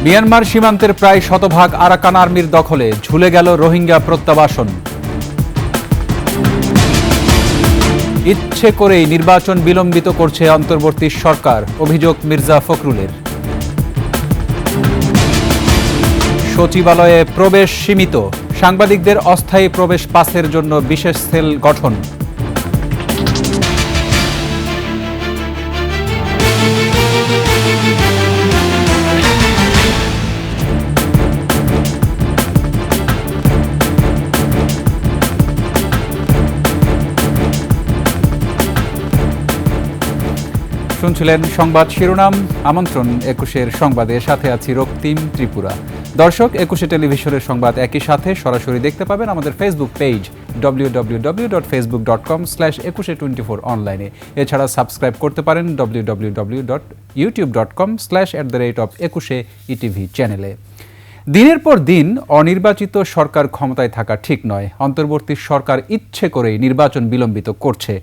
Myanmar সীমান্তের প্রায় শতভাগ আরাকান আর্মির দখলে, ঝুলে গেল রোহিঙ্গা প্রত্যাবাসন। ইচ্ছে করেই নির্বাচন বিলম্বিত করছে অন্তর্বর্তী সরকার, অভিযোগ মির্জা ফখরুলের। সচিবালয়ে প্রবেশ সীমিত, সাংবাদিকদের অস্থায়ী প্রবেশ পাসের জন্য বিশেষ সেল গঠন। শুনছিলেন সংবাদ শিরোনাম। আমন্ত্রণ ২১-এর সংবাদে, সাথে আছি রক্তিম ত্রিপুরা। দর্শক, ২১ টেলিভিশনের সংবাদ একই সাথে সরাসরি দেখতে পাবেন আমাদের ফেসবুক পেজ www.facebook.com/2124 অনলাইনে। এছাড়া সাবস্ক্রাইব করতে পারেন www.youtube.com/@21etv চ্যানেলে। দিনের পর দিন অনির্বাচিত সরকার ক্ষমতায় থাকা ঠিক নয়। অন্তর্বর্তী সরকার ইচ্ছে করেই নির্বাচন বিলম্বিত করছে,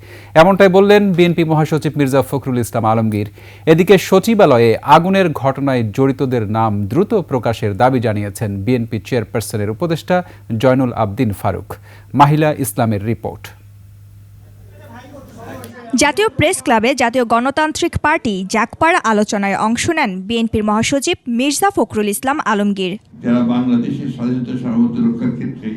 এমনটাই বললেন বিএনপি মহাসচিব মির্জা ফখরুল ইসলাম আলমগীর। এদিকে সচিবালয়ে আগুনের ঘটনায় জড়িতদের নাম দ্রুত প্রকাশের দাবি জানিয়েছেন বিএনপি চেয়ারপারসনের উপদেষ্টা জয়নুল আবদিন ফারুক। মাহিলা ইসলামের রিপোর্ট। জাতীয় প্রেস ক্লাবে জাতীয় গণতান্ত্রিক পার্টি জাকপাড়া আলোচনায় অংশ নেন বিএনপির মহাসচিব মির্জা ফখরুল ইসলাম আলমগীর। বাংলাদেশের স্বাধীনতা সার্বভৌমত্ব রক্ষার ক্ষেত্রে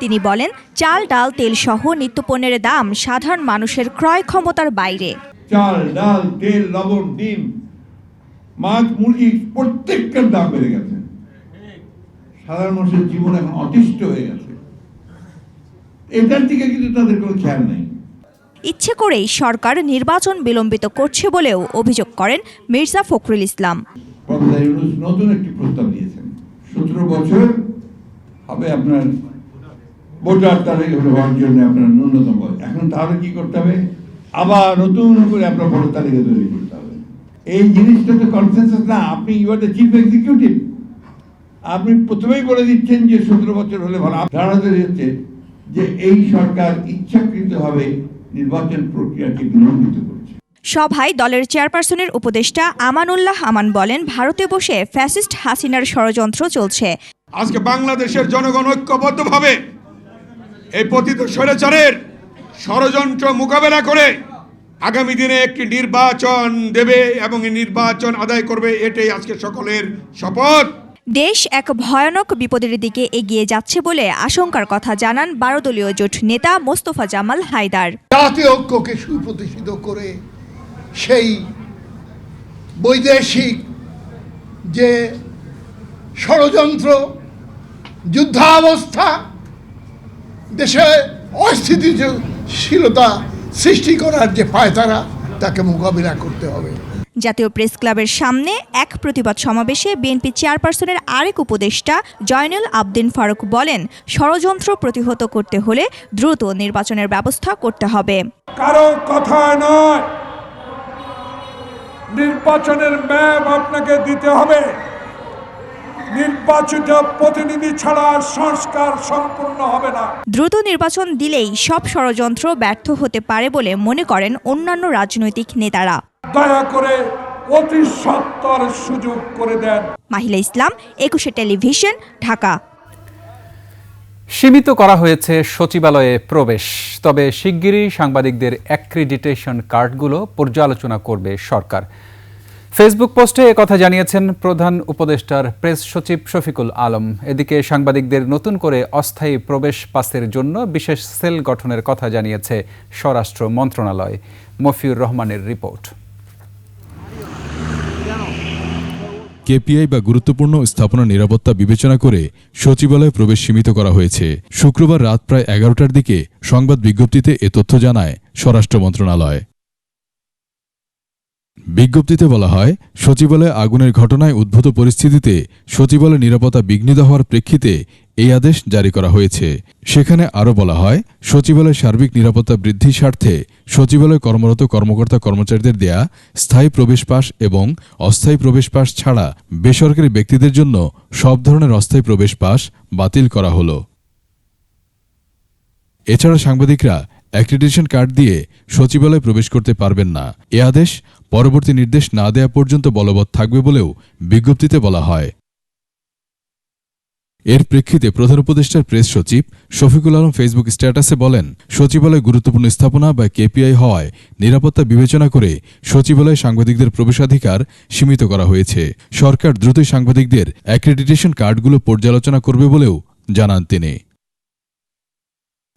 তিনি বলেন, চাল, ডাল, তেল সহ নিত্যপণ্যের দাম সাধারণ মানুষের ক্রয় ক্ষমতার বাইরে। চাল, ডাল, তেল, লবণ, ডিম, মাছ, মুরগি প্রত্যেকটার দাম বেড়ে গেছে। সাধারণ মানুষের জীবন এখন অতিষ্ঠ হয়ে গেছে। এটার দিকে কিন্তু তাদের কোনো খেয়াল নেই। ইচ্ছে করেই সরকার নির্বাচন বিলম্বিত করছে বলেও অভিযোগ করেন মির্জা ফখরুল ইসলাম। নতুন একটি প্রস্তাব দিয়েছেন, 17 বছর হবে আপনার ভোটার তালিকা হওয়ার জন্য আপনার ন্যূনতম বয়স। এখন তাহলে কি করতে হবে? আবার নতুন করে আপনার ভোটার তালিকা তৈরি করতে হবে। এই জিনিসটা তো কনসেনসাস না। আপনি you are the chief executive, আপনি প্রথমেই বলে দিচ্ছেন যে 17 বছর হলে ভালো। ধারণা তৈরি হচ্ছে যে এই সরকার ইচ্ছাকৃতভাবে নির্বাচন প্রক্রিয়াকে বিলম্বিত করছে। সভায় দলের চেয়ারপারসনের উপদেষ্টা আমানুল্লাহ আমান বলেন, ভারতে বসে ফ্যাসিস্ট হাসিনার ষড়যন্ত্র চলছে। আজকে বাংলাদেশের জনগণ ঐক্যবদ্ধভাবে এই পতিত স্বৈরাচারের ষড়যন্ত্র মোকাবেলা করে আগামী দিনে একটি নির্বাচন দেবে এবং এই নির্বাচন আদায় করবে, এটাই আজকে সকলের শপথ। দেশ এক ভয়ানক বিপদের দিকে এগিয়ে যাচ্ছে বলে আশঙ্কার কথা জানান 12 দলীয় জোট নেতা মোস্তফা জামাল হায়দার। জাতীয় ঐক্যকে সুপ্রতিষ্ঠিত করে সেই বৈদেশিক যে ষড়যন্ত্র, যুদ্ধাবস্থা, দেশে অস্থিতিশীলতা সৃষ্টি করার যে পায়তারা, তাকে মোকাবিলা করতে হবে। জাতীয় প্রেস ক্লাবের সামনে এক প্রতিবাদ সমাবেশে বিএনপি চেয়ারপারসনের আরেক উপদেষ্টা জয়নুল আবদিন ফারুক বলেন, ষড়যন্ত্র প্রতিহত করতে হলে দ্রুত নির্বাচনের ব্যবস্থা করতে হবে। কারো কথা নয়, নির্বাচনের ম্যাপ আপনাকে দিতে হবে। নির্বাচিত প্রতিনিধি ছাড়া সংস্কার সম্পূর্ণ হবে না। দ্রুত নির্বাচন দিলেই সব ষড়যন্ত্র ব্যর্থ হতে পারে বলে মনে করেন অন্যান্য রাজনৈতিক নেতারা। দয়া করে অতি সত্বর সুযোগ করে দেন। মাহিলা ইসলাম, 21 টেলিভিশন, ঢাকা। সীমিত করা হয়েছে সচিবালয়ে প্রবেশ, তবে শিগগিরই সাংবাদিকদের অ্যাক্রিডিটেশন কার্ডগুলো পর্যালোচনা করবে সরকার। ফেসবুক পোস্টে একথা জানিয়েছেন প্রধান উপদেষ্টার প্রেস সচিব শফিকুল আলম। এদিকে সাংবাদিকদের নতুন করে অস্থায়ী প্রবেশ পাসের জন্য বিশেষ সেল গঠনের কথা জানিয়েছে স্বরাষ্ট্র মন্ত্রণালয়। মফিউর রহমানের রিপোর্ট। কেপিআই বা গুরুত্বপূর্ণ স্থাপনা নিরাপত্তা বিবেচনা করে সচিবালয়ে প্রবেশ সীমিত করা হয়েছে। শুক্রবার রাত প্রায় 11টার দিকে সংবাদ বিজ্ঞপ্তিতে এ তথ্য জানায় স্বরাষ্ট্র মন্ত্রণালয়। বিজ্ঞপ্তিতে বলা হয়, সচিবালয়ে আগুনের ঘটনায় উদ্ভূত পরিস্থিতিতে সচিবালয় নিরাপত্তা বিঘ্নিত হওয়ার প্রেক্ষিতে এই আদেশ জারি করা হয়েছে। সেখানে আরও বলা হয়, সচিবালয়ের সার্বিক নিরাপত্তা বৃদ্ধির স্বার্থে সচিবালয়ে কর্মরত কর্মকর্তা কর্মচারীদের দেয়া স্থায়ী প্রবেশ পাস এবং অস্থায়ী প্রবেশ পাস ছাড়া বেসরকারি ব্যক্তিদের জন্য সব ধরনের অস্থায়ী প্রবেশ পাস বাতিল করা হল। এছাড়া সাংবাদিকরা অ্যাক্রিডিটেশন কার্ড দিয়ে সচিবালয়ে প্রবেশ করতে পারবেন না। এ আদেশ পরবর্তী নির্দেশ না দেয়া পর্যন্ত বলবৎ থাকবে বলেও বিজ্ঞপ্তিতে বলা হয়। এর প্রেক্ষিতে প্রধান উপদেষ্টার প্রেস সচিব শফিকুল আলম ফেসবুক স্ট্যাটাসে বলেন, সচিবালয় গুরুত্বপূর্ণ স্থাপনা বা কেপিআই হওয়ায় নিরাপত্তা বিবেচনা করে সচিবালয়ে সাংবাদিকদের প্রবেশাধিকার সীমিত করা হয়েছে। সরকার দ্রুতই সাংবাদিকদের অ্যাক্রেডিটেশন কার্ডগুলো পর্যালোচনা করবে বলেও জানান তিনি।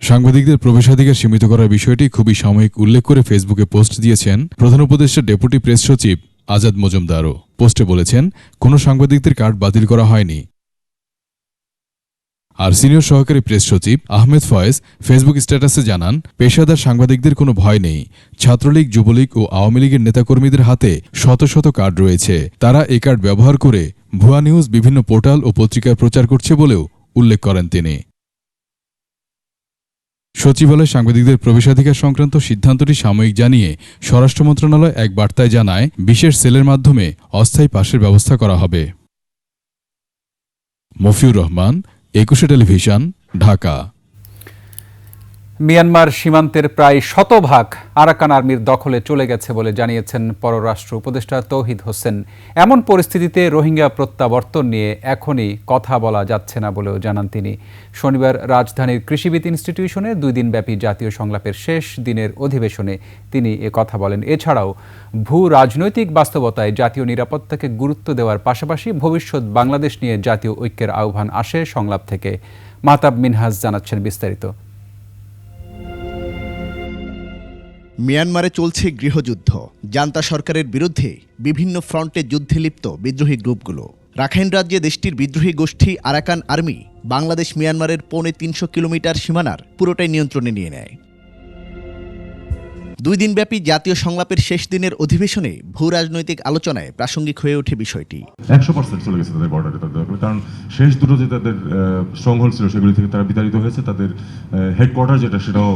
সাংবাদিকদের প্রবেশাধিকার সীমিত করার বিষয়টি খুবই সাময়িক উল্লেখ করে ফেসবুকে পোস্ট দিয়েছেন প্রধান উপদেষ্টার ডেপুটি প্রেস সচিব আজাদ মজুমদারও। পোস্টে বলেছেন, কোনো সাংবাদিকদের কার্ড বাতিল করা হয়নি। আর সিনিয়র সহকারী প্রেস সচিব আহমেদ ফয়েজ ফেসবুক স্ট্যাটাসে জানান, পেশাদার সাংবাদিকদের কোনো ভয় নেই। ছাত্রলীগ, যুবলীগ ও আওয়ামী লীগের নেতাকর্মীদের হাতে শত শত কার্ড রয়েছে। তারা এই কার্ড ব্যবহার করে ভুয়া নিউজ বিভিন্ন পোর্টাল ও পত্রিকায় প্রচার করছে বলেও উল্লেখ করেন তিনি। সচিবালয়ে সাংবাদিকদের প্রবেশাধিকার সংক্রান্ত সিদ্ধান্তটি সাময়িক জানিয়ে স্বরাষ্ট্র মন্ত্রণালয় এক বার্তায় জানায়, বিশেষ সেলের মাধ্যমে অস্থায়ী পাশের ব্যবস্থা করা হবে। মফিউর রহমান, একুশে টেলিভিশন, ঢাকা। মিয়ানমার সীমান্তের প্রায় শতভাগ আরাকান আর্মির দখলে চলে গেছে বলে জানিয়েছেন পররাষ্ট্র উপদেষ্টা তৌহিদ হোসেন। এমন পরিস্থিতিতে রোহিঙ্গা প্রত্যাবর্তন নিয়ে এখনই কথা বলা যাচ্ছে না বলেও জানান তিনি। শনিবার রাজধানীর কৃষিবিদ ইনস্টিটিউশনে 2 দিনব্যাপী জাতীয় সংলাপের শেষ দিনের অধিবেশনে তিনি কথা বলেন। এছাড়াও ভূ রাজনৈতিক বাস্তবতায় জাতীয় নিরাপত্তাকে গুরুত্ব দেওয়ার পাশাপাশি ভবিষ্যৎ বাংলাদেশ নিয়ে জাতীয় ঐক্যের আহ্বান আসে সংলাপ থেকে। মাহতাব মিনহাজ জানাচ্ছেন বিস্তারিত। মিয়ানমারে চলছে গৃহযুদ্ধ। জান্তা সরকারের বিরুদ্ধে বিভিন্ন ফ্রন্টে যুদ্ধে লিপ্ত বিদ্রোহী গ্রুপগুলো। রাখাইন রাজ্যে দেশটির বিদ্রোহী গোষ্ঠী আরাকান আর্মি বাংলাদেশ মিয়ানমারের 350 কিলোমিটার সীমানার পুরোটাই নিয়ন্ত্রণে নিয়ে নেয়। 2 দিনব্যাপী জাতীয় সংলাপের শেষ দিনের অধিবেশনে ভূ রাজনৈতিক আলোচনায় প্রাসঙ্গিক হয়ে ওঠে বিষয়টি। 100% চলে গেছে তাদের বর্ডারে, কারণ শেষ দুটো যে তাদের স্ট্রংহোল্ড ছিল সেগুলি থেকে তারা বিতাড়িত হয়েছে। তাদের হেডকোয়ার্টার যেটা, সেটাও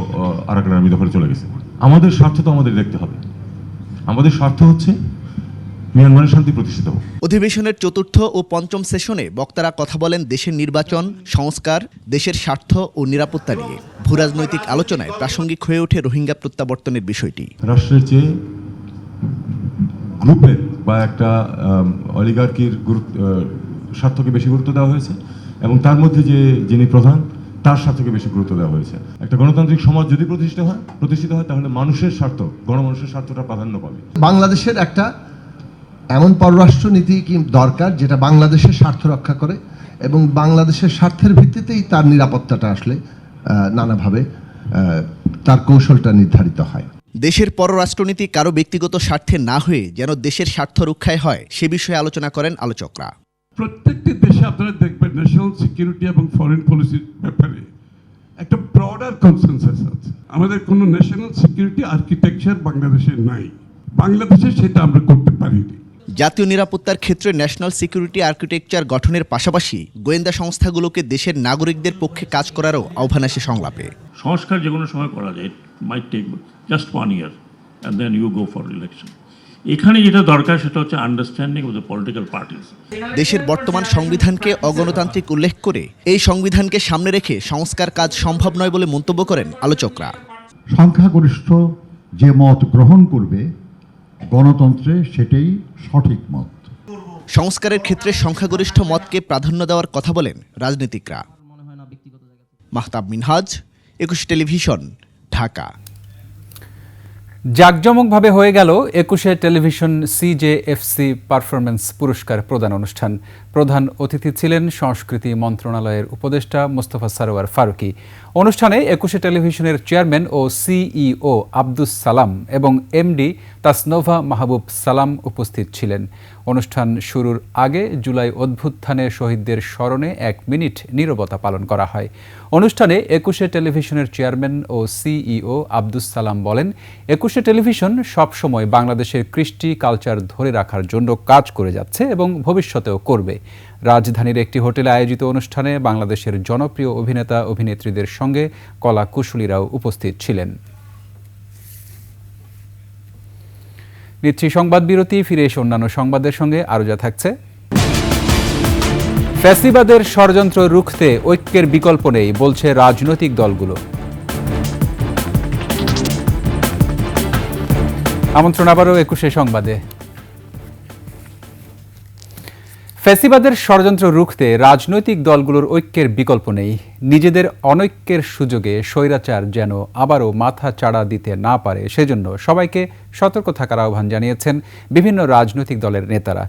আরাকান আর্মি দখলে চলে গেছে। আমাদের স্বার্থ তো আমাদের দেখতে হবে। আমাদের স্বার্থ হচ্ছে মিয়ানমারের শান্তি প্রতিষ্ঠিত হোক। অধিবেশনের 4র্থ ও 5ম সেশনে বক্তারা কথা বলেন দেশের নির্বাচন, সংস্কার, দেশের স্বার্থ ও নিরাপত্তা নিয়ে। ভূরাজনৈতিক আলোচনায় প্রাসঙ্গিক হয়ে ওঠে রোহিঙ্গা প্রত্যাবর্তনের বিষয়টি। রাষ্ট্রের চেয়ে গ্রুপের বা একটা অলিগার্কির স্বার্থকে বেশি গুরুত্ব দেওয়া হয়েছে এবং তার মধ্যে যিনি প্রধান তার স্বার্থকে বেশি গুরুত্ব দেওয়া হয়েছে। একটা গণতান্ত্রিক সমাজ যদি প্রতিষ্ঠিত হয় তাহলে মানুষের স্বার্থ, গণমানুষের স্বার্থটা প্রাধান্য পাবে। বাংলাদেশের একটা এমন পররাষ্ট্রনীতি দরকার যেটা বাংলাদেশের স্বার্থ রক্ষা করে এবং বাংলাদেশের স্বার্থের ভিত্তিতেই তার নিরাপত্তাটা আসলে নানাভাবে তার কৌশলটা নির্ধারিত হয়। দেশের পররাষ্ট্রনীতি কারো ব্যক্তিগত স্বার্থে না হয়ে যেন দেশের স্বার্থ রক্ষায় হয়, সে বিষয়ে আলোচনা করেন আলোচকরা। প্রত্যেকটি দেশে আপনারা দেখবেন ন্যাশনাল সিকিউরিটি এবং ফরেন পলিসির ব্যাপারে একটা ব্রডার কনসেনসাস আছে। আমাদের কোনো ন্যাশনাল সিকিউরিটি আর্কিটেকচার বাংলাদেশে নাই, বাংলাদেশে সেটা আমরা করতে পারিনি। জাতীয় নিরাপত্তার ক্ষেত্রে ন্যাশনাল সিকিউরিটি আর্কিটেকচার গঠনের পাশাপাশি গোয়েন্দা সংস্থাগুলোকে দেশের নাগরিকদের পক্ষে কাজ করারও আহ্বান আসে সংলাপে। সংস্কার যে কোনো সময় করা যায়, might take just 1 year and then you go for election. এখানে যেটা দরকার সেটা হচ্ছে understanding of the political parties. দেশের বর্তমান সংবিধানকে অগণতান্ত্রিক উল্লেখ করে এই সংবিধানকে সামনে রেখে সংস্কার কাজ সম্ভব নয় বলে মন্তব্য করেন আলোচকরা। সংখ্যাগরিষ্ঠ যে মত গ্রহণ করবে গণতন্ত্রে সেটাই সঠিক মত। সংস্কারের ক্ষেত্রে সংখ্যাগরিষ্ঠ মতকে প্রাধান্য দেওয়ার কথা বলেন রাজনীতিকরা। মাহতাব মিনহাজ, 21 টেলিভিশন, ঢাকা। জাঁকজমকভাবে হয়ে গেল 21শে টেলিভিশন CJFC পারফরমেন্স পুরস্কার প্রদান অনুষ্ঠান। প্রধান অতিথি ছিলেন সংস্কৃতি মন্ত্রণালয়ের উপদেষ্টা মোস্তফা সারোয়ার ফারুকী। অনুষ্ঠানে 21শে টেলিভিশনের চেয়ারম্যান ও CEO আব্দুস সালাম এবং MD তাসনোভা মাহবুব সালাম উপস্থিত ছিলেন। অনুষ্ঠান শুরুর আগে জুলাই অভ্যুত্থানের শহীদদের স্মরণে 1 মিনিট নীরবতা পালন করা হয়। অনুষ্ঠানে 21শে টেলিভিশনের চেয়ারম্যান ও CEO আব্দুস সালাম বলেন, 21শে টেলিভিশন সবসময় বাংলাদেশের কৃষ্টি কালচার ধরে রাখার জন্য কাজ করে যাচ্ছে এবং ভবিষ্যতেও করবে। রাজধানীর একটি হোটেলে আয়োজিত অনুষ্ঠানে বাংলাদেশের জনপ্রিয় অভিনেতা অভিনেত্রীদের সঙ্গে কলা কুশলীরাও উপস্থিত ছিলেন। নিচ্ছি সংবাদ বিরতি, ফিরে এসে অন্যান্য সংবাদের সঙ্গে আরও যা থাকছে। ফ্যাসিবাদের ষড়যন্ত্র রুখতে ঐক্যের বিকল্প নেই বলছে রাজনৈতিক দলগুলো। আমন্ত্রণ আবারও 21শে সংবাদে। ফ্যাসিবাদের ষড়যন্ত্র রুখতে রাজনৈতিক দলগুলোর ঐক্যের বিকল্প নেই। নিজেদের অনৈক্যের সুযোগে স্বৈরাচার যেন আবারও মাথা চাড়া দিতে না পারে, সেজন্য সবাইকে সতর্ক থাকার আহ্বান জানিয়েছেন বিভিন্ন রাজনৈতিক দলের নেতারা।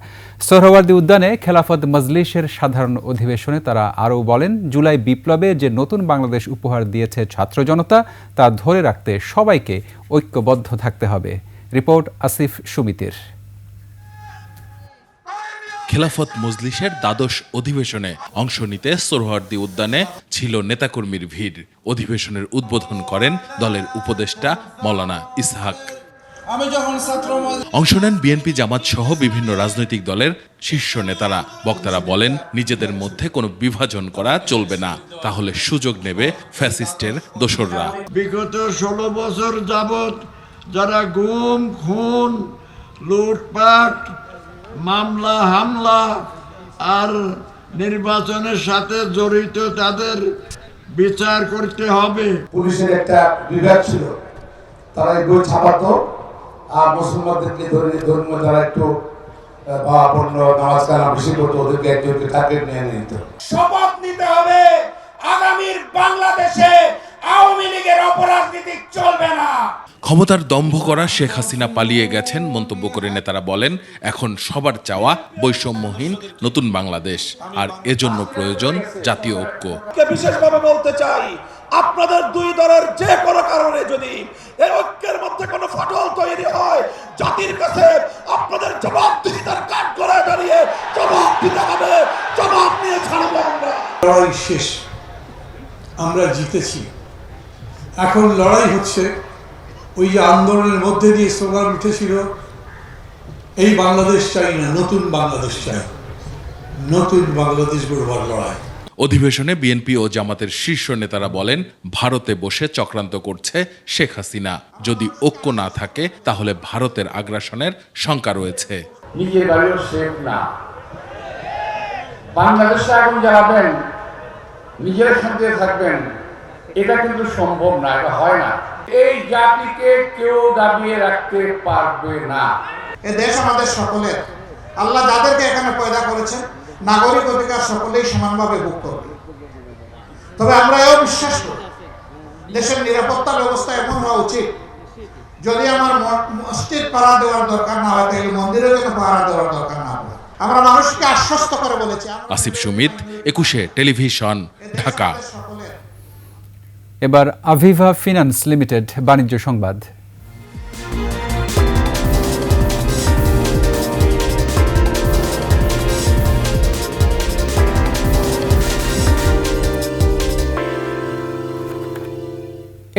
সোহরাওয়ার্দী উদ্যানে খেলাফত মজলিসের সাধারণ অধিবেশনে তারা আরও বলেন, জুলাই বিপ্লবে যে নতুন বাংলাদেশ উপহার দিয়েছে ছাত্র জনতা, তা ধরে রাখতে সবাইকে ঐক্যবদ্ধ থাকতে হবে। রিপোর্ট আসিফ সুমিতের। খেলাফত মজলিসের দ্বাদশ অধিবেশনে অংশ নিতে সোহরাওয়ার্দী উদ্যানে ছিল নেতাকর্মীর ভিড়। অধিবেশনের উদ্বোধন করেন দলের উপদেষ্টা মাওলানা ইসহাক। অংশ নেন বিএনপি, জামাত সহ বিভিন্ন রাজনৈতিক দলের শীর্ষ নেতারা। বক্তারা বলেন, নিজেদের মধ্যে কোনো বিভাজন করা চলবে না, তাহলে সুযোগ নেবে ফ্যাসিস্টের দোসররা। বিগত 16 বছর যাবত যারা গুম, খুন, লুটপাট, মামলা হামলা আর নির্বাচনের সাথে জড়িত, তাদের বিচার করতে হবে। পুলিশের একটা বিভাগ ছিল, তারা এই বই ছাপাতো আর মুসলমানদেরকে ধর্মীয় যারা একটু ভাবাপন্ন নামাজ কালাম বেশি করতো, ওদেরকে একজনকে টার্গেট নিয়ে নিত। শপথ নিতে হবে, আগামীর বাংলাদেশে আওয়ামী লীগের অপরাজনীতি চলবে না। ক্ষমতার দম্ভ করা শেখ হাসিনা পালিয়ে গেছেন মন্তব্য করে নেতারা বলেন, এখন সবার চাওয়া বৈষম্যহীন নতুন বাংলাদেশ, আর এজন্য প্রয়োজন জাতীয় ঐক্য। বিশেষভাবে বলতে চাই, আপনাদের দুই দলের যে কোনো কারণে যদি এই ঐক্যের মধ্যে কোনো ফাটল তৈরি হয়, জাতির কাছে আপনাদের জবাবদিহিতার কাঠ গড়ায় দাঁড়িয়ে জবাব দিতে হবে। জবাব নিয়ে ছাড়বো আমরা। লড়াই শেষ, আমরা জিতেছি। এখন লড়াই হচ্ছে ওই যে আন্দোলনের মধ্যে দিয়ে স্লোগান উঠেছিল, এই বাংলাদেশ চাই না, নতুন বাংলাদেশ চাই, নতুন বাংলাদেশ গড়বার লড়াই। অধিবেশনে বিএনপি ও জামাতের শীর্ষ নেতারা বলেন, ভারতে বসে চক্রান্ত করছে শেখ হাসিনা। যদি ঐক্য না থাকে তাহলে ভারতের আগ্রাসনের শঙ্কা রয়েছে। নিজের বাড়িও সেফ না, বাংলাদেশে আগুন জ্বালাবেন, নিজের শান্তিতে থাকবেন, এটা কিন্তু সম্ভব না, এটা হয় না। এই জাতিকে কেউ দাবিয়ে রাখতে পারবে না। এ দেশ আমাদের সকলের। আল্লাহ যাদেরকে এখানে পয়দা করেছেন, নাগরিক অধিকার সকলেই সমানভাবে ভোগ করবে। তবে আমরা এও বিশ্বাস করি, দেশের নিরাপত্তা ব্যবস্থা এমন হওয়া উচিত, যদি আমার মসজিদ পাহারা দেওয়ার দরকার না হয়, তাহলে মন্দিরের জন্য পাহারা দেওয়ার দরকার না হয়। আমরা মানুষকে আশ্বস্ত করে বলেছি। আসিফ সুমিত, 21 টেলিভিশন, ঢাকা। এবার আভিভা ফিন্যান্স লিমিটেড বাণিজ্য সংবাদ।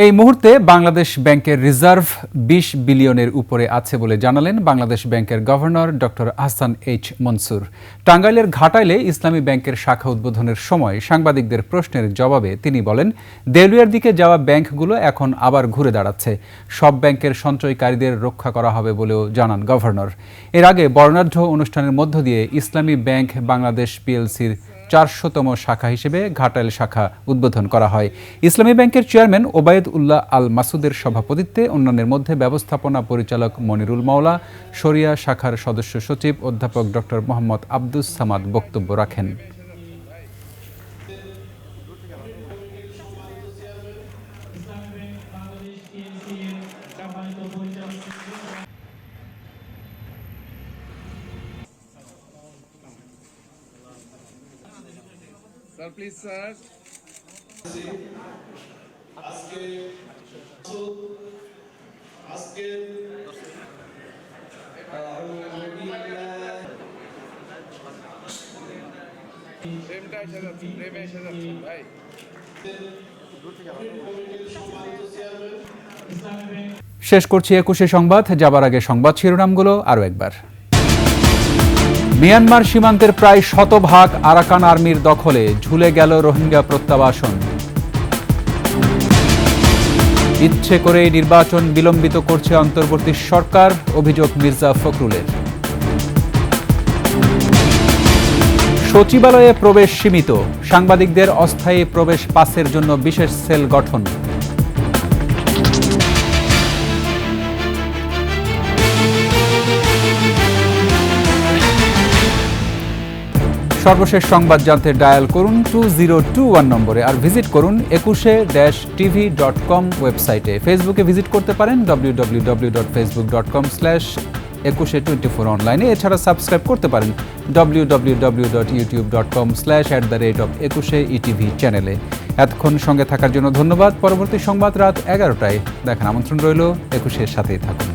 এই মুহূর্তে বাংলাদেশ ব্যাংকের রিজার্ভ 20 বিলিয়নের উপরে আছে বলে জানালেন বাংলাদেশ ব্যাংকের governor doctor Ahsan H Mansur. টাঙ্গাইলের ঘাটাইলে ইসলামী ব্যাংকের শাখা উদ্বোধনের সময় সাংবাদিকদের প্রশ্নের জবাবে তিনি বলেন, দেউলিয়ার দিকে যাওয়া ব্যাংকগুলো এখন আবার ঘুরে দাঁড়াচ্ছে। সব ব্যাংকের সঞ্চয়কারীদের রক্ষা করা হবে বলেও জানান গভর্নর। এর আগে বর্ণাঢ্য অনুষ্ঠানের মধ্য দিয়ে ইসলামী ব্যাংক বাংলাদেশ পিএলসির 400তম শাখা হিসেবে ঘাটাইল শাখা উদ্বোধন করা হয়। ইসলামী ব্যাংকের চেয়ারম্যান ওবায়দ উল্লাহ আল মাসুদের সভাপতিত্বে অন্যান্যের মধ্যে ব্যবস্থাপনা পরিচালক মনিরুল মাওলা, শরিয়া শাখার সদস্য সচিব অধ্যাপক ডক্টর মোহাম্মদ আব্দুস সামাদ বক্তব্য রাখেন। Sir, please, sir. শেষ করছি 21 সংবাদ। যাবার আগে সংবাদ শিরোনামগুলো আরও একবার। মিয়ানমার সীমান্তের প্রায় 100% আরাকান আর্মির দখলে, ঝুলে গেল রোহিঙ্গা প্রত্যাবাসন। ইচ্ছে করে নির্বাচন বিলম্বিত করছে অন্তর্বর্তী সরকার, অভিযোগ মির্জা ফখরুলের। সচিবালয়ে প্রবেশ সীমিত, সাংবাদিকদের অস্থায়ী প্রবেশ পাসের জন্য বিশেষ সেল গঠন। সর্বশেষ সংবাদ জানতে ডায়াল করুন 2021 নম্বরে আর ভিজিট করুন ekushe-tv.com ওয়েবসাইটে। ফেসবুকে ভিজিট করতে পারেন www.facebook.com/ekushe24 অনলাইনে। এছাড়া সাবস্ক্রাইব করতে পারেন www.youtube.com/@ekushe-etv চ্যানেলে। এতক্ষণ সঙ্গে থাকার জন্য ধন্যবাদ। পরবর্তী সংবাদ রাত 11টায় দেখার আমন্ত্রণ রইল। একুশের সাথেই থাকুন।